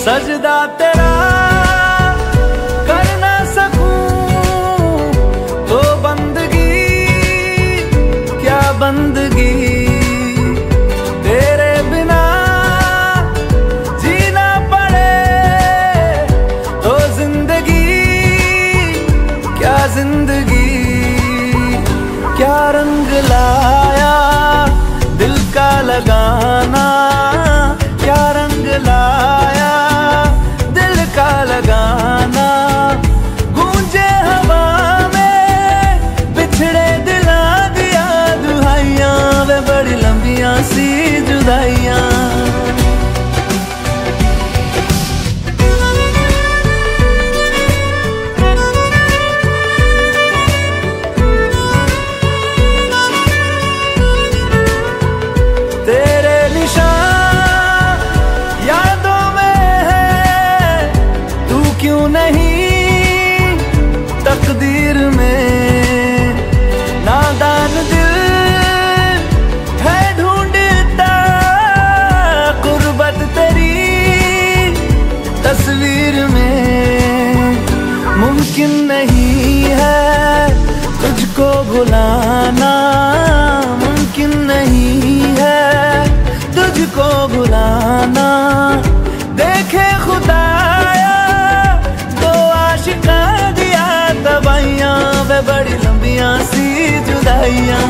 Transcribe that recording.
सजदा तेरा कर ना सकूं तो बंदगी क्या बंदगी, तेरे बिना जीना पड़े तो जिंदगी क्या जिंदगी। क्या रंग लाया दिल का लगाना, क्या रंग लाया दिल का लगाना। गूंजे हवा में बिछड़े दिला दिया दुहाइयां, वे बड़ी लंबियां सी जुदाइयां। तेरे निशान यादों में है, तू क्यों नहीं तकदीर में। नादान दिल है ढूंढता गुर्बत तेरी तस्वीर में। मुमकिन नहीं है तुझको भुलाना, मुमकिन नहीं है तुझको भुलाना। देखे खुदाया तो आशिका दिया तबाइयां, वे बड़ी लंबियां सी जुदाइयां।